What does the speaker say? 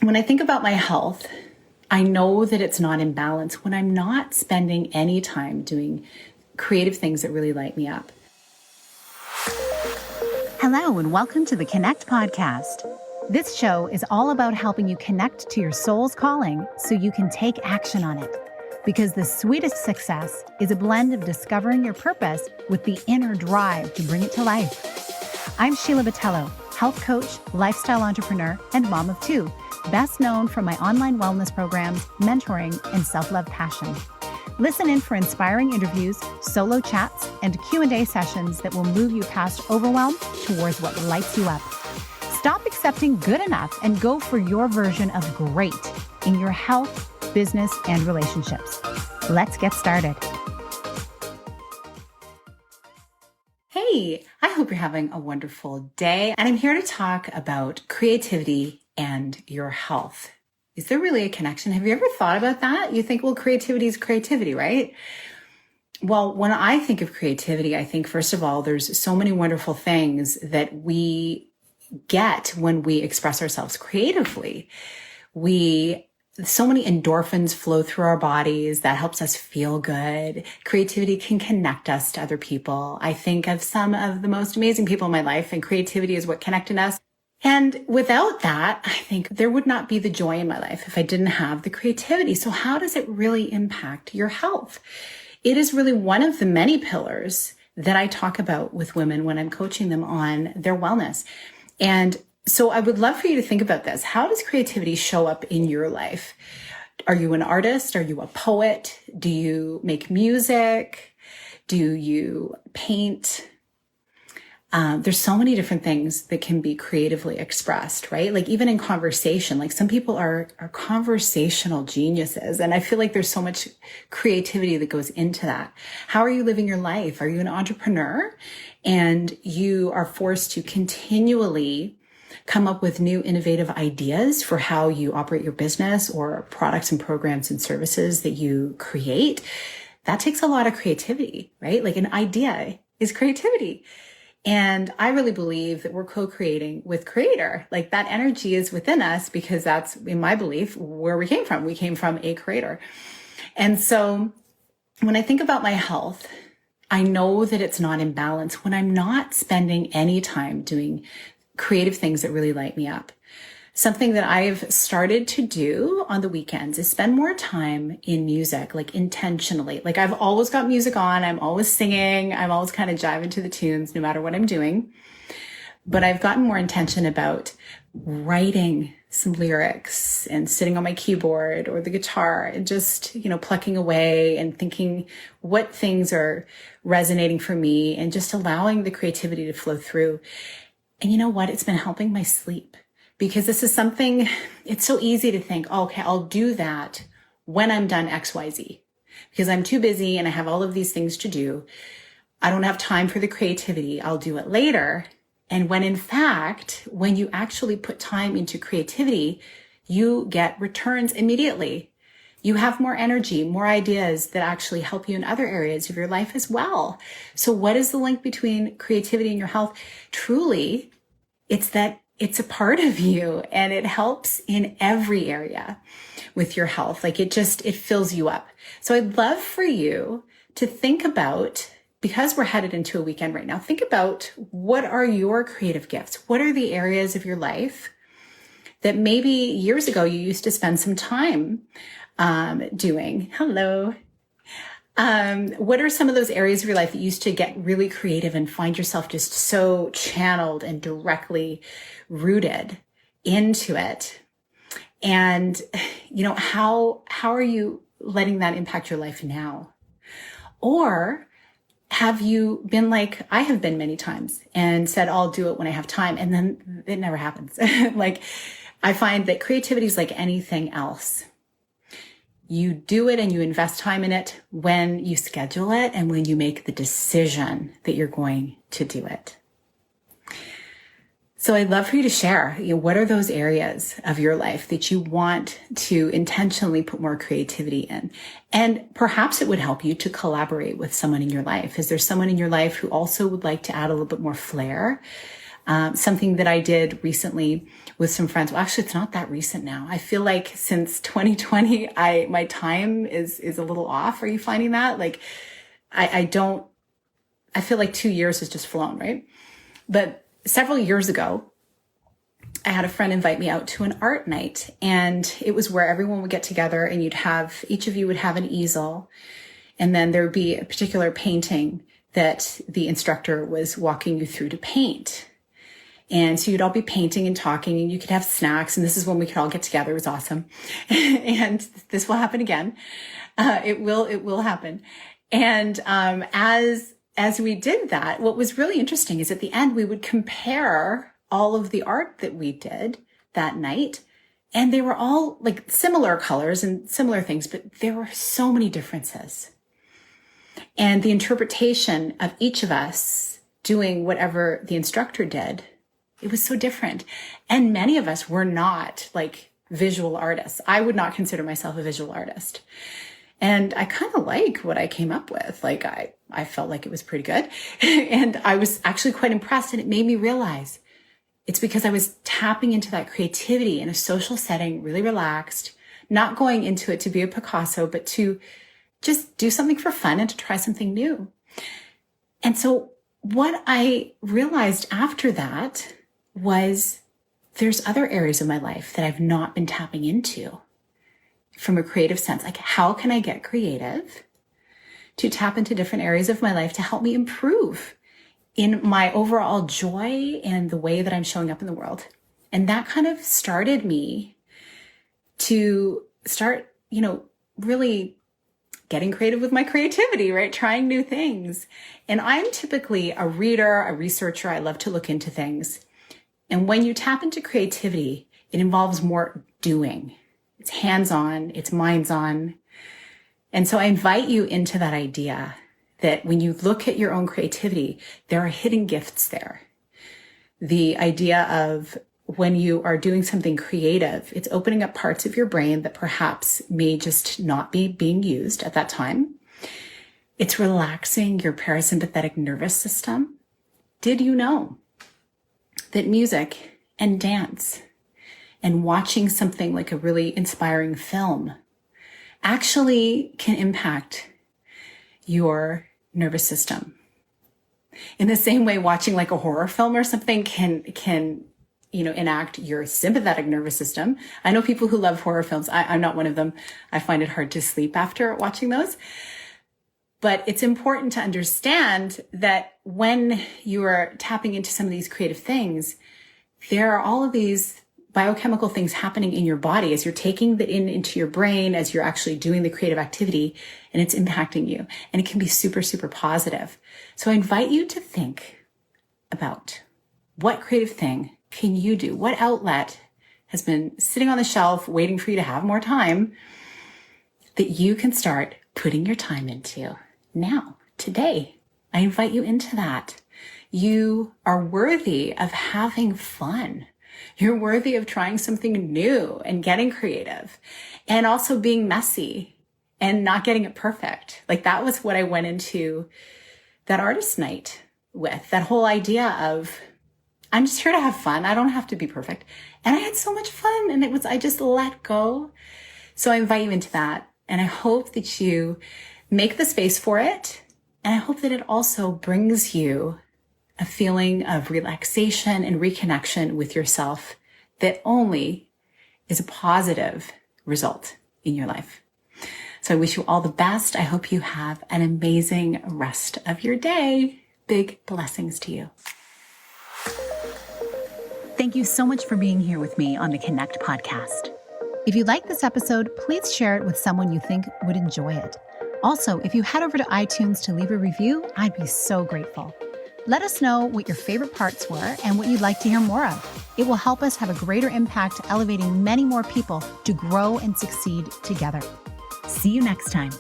When I think about my health, I know that it's not in balance when I'm not spending any time doing creative things that really light me up. Hello, and welcome to the Connect podcast. This show is all about helping you connect to your soul's calling so you can take action on it. Because the sweetest success is a blend of discovering your purpose with the inner drive to bring it to life. I'm Sheila Botello, health coach, lifestyle entrepreneur, and mom of two, best known for my online wellness programs, mentoring, and self-love passion. Listen in for inspiring interviews, solo chats, and Q&A sessions that will move you past overwhelm towards what lights you up. Stop accepting good enough and go for your version of great in your health, business, and relationships. Let's get started. Hey, I hope you're having a wonderful day. And I'm here to talk about creativity and your health. Is there really a connection? Have you ever thought about that? You think, well, creativity is creativity, right? Well, when I think of creativity, I think, first of all, there's so many wonderful things that we get when we express ourselves creatively. So many endorphins flow through our bodies. That helps us feel good. Creativity can connect us to other people. I think of some of the most amazing people in my life, and creativity is what connected us. And without that, I think there would not be the joy in my life if I didn't have the creativity. So how does it really impact your health? It is really one of the many pillars that I talk about with women when I'm coaching them on their wellness. And so I would love for you to think about this. How does creativity show up in your life? Are you an artist? Are you a poet? Do you make music? Do you paint? There's so many different things that can be creatively expressed, right? Like even in conversation, like some people are conversational geniuses. And I feel like there's so much creativity that goes into that. How are you living your life? Are you an entrepreneur and you are forced to continually come up with new innovative ideas for how you operate your business or products and programs and services that you create? That takes a lot of creativity, right? Like an idea is creativity. And I really believe that we're co-creating with Creator. Like that energy is within us because that's, in my belief, where we came from. We came from a creator. And so when I think about my health, I know that it's not in balance when I'm not spending any time doing creative things that really light me up. Something that I've started to do on the weekends is spend more time in music, like intentionally. Like I've always got music on. I'm always singing. I'm always kind of jiving to the tunes no matter what I'm doing. But I've gotten more intention about writing some lyrics and sitting on my keyboard or the guitar and just, plucking away and thinking what things are resonating for me and just allowing the creativity to flow through. And you know what? It's been helping my sleep. Because this is something, it's so easy to think, oh, okay, I'll do that when I'm done XYZ. Because I'm too busy and I have all of these things to do. I don't have time for the creativity. I'll do it later. And when in fact, when you actually put time into creativity, you get returns immediately. You have more energy, more ideas that actually help you in other areas of your life as well. So what is the link between creativity and your health? Truly, it's that it's a part of you and it helps in every area with your health. Like it fills you up. So I'd love for you to think about, because we're headed into a weekend right now, think about what are your creative gifts? What are the areas of your life that maybe years ago you used to spend some time doing? Hello. What are some of those areas of your life that you used to get really creative and find yourself just so channeled and directly rooted into it? And, how are you letting that impact your life now? Or have you been like I have been many times and said, I'll do it when I have time. And then it never happens. Like I find that creativity is like anything else. You do it and you invest time in it when you schedule it and when you make the decision that you're going to do it. So I'd love for you to share, what are those areas of your life that you want to intentionally put more creativity in? And perhaps it would help you to collaborate with someone in your life. Is there someone in your life who also would like to add a little bit more flair Something that I did recently with some friends. Well, actually, it's not that recent now. I feel like since 2020, my time is a little off. Are you finding that? Like, I feel like 2 years has just flown, right? But several years ago, I had a friend invite me out to an art night, and it was where everyone would get together and each of you would have an easel, and then there would be a particular painting that the instructor was walking you through to paint. And so you'd all be painting and talking, and you could have snacks, and this is when we could all get together. It was awesome. And this will happen again. It will happen. And as we did that, what was really interesting is at the end, we would compare all of the art that we did that night. And they were all like similar colors and similar things, but there were so many differences. And the interpretation of each of us doing whatever the instructor did, it was so different. And many of us were not like visual artists. I would not consider myself a visual artist. And I kind of like what I came up with. Like I felt like it was pretty good. And I was actually quite impressed. And it made me realize it's because I was tapping into that creativity in a social setting, really relaxed, not going into it to be a Picasso, but to just do something for fun and to try something new. And so what I realized after that was there's other areas of my life that I've not been tapping into from a creative sense. Like, how can I get creative to tap into different areas of my life to help me improve in my overall joy and the way that I'm showing up in the world? And that kind of started me to start, really getting creative with my creativity, right? Trying new things. And I'm typically a reader, a researcher. I love to look into things. And when you tap into creativity, it involves more doing. It's hands-on, it's minds-on. And so I invite you into that idea that when you look at your own creativity, there are hidden gifts there. The idea of when you are doing something creative, it's opening up parts of your brain that perhaps may just not be being used at that time. It's relaxing your parasympathetic nervous system. Did you know that music and dance and watching something like a really inspiring film actually can impact your nervous system? In the same way, watching like a horror film or something can enact your sympathetic nervous system. I know people who love horror films. I'm not one of them. I find it hard to sleep after watching those. But it's important to understand that when you are tapping into some of these creative things, there are all of these biochemical things happening in your body as you're taking the into your brain, as you're actually doing the creative activity, and it's impacting you. And it can be super, super positive. So I invite you to think about what creative thing can you do? What outlet has been sitting on the shelf waiting for you to have more time that you can start putting your time into now, today? I invite you into that. You are worthy of having fun. You're worthy of trying something new and getting creative and also being messy and not getting it perfect. Like, that was what I went into that artist night with, that whole idea of, I'm just here to have fun. I don't have to be perfect. And I had so much fun, and I just let go. So I invite you into that. And I hope that you make the space for it. And I hope that it also brings you a feeling of relaxation and reconnection with yourself that only is a positive result in your life. So I wish you all the best. I hope you have an amazing rest of your day. Big blessings to you. Thank you so much for being here with me on the Connect podcast. If you like this episode, please share it with someone you think would enjoy it. Also, if you head over to iTunes to leave a review, I'd be so grateful. Let us know what your favorite parts were and what you'd like to hear more of. It will help us have a greater impact, elevating many more people to grow and succeed together. See you next time.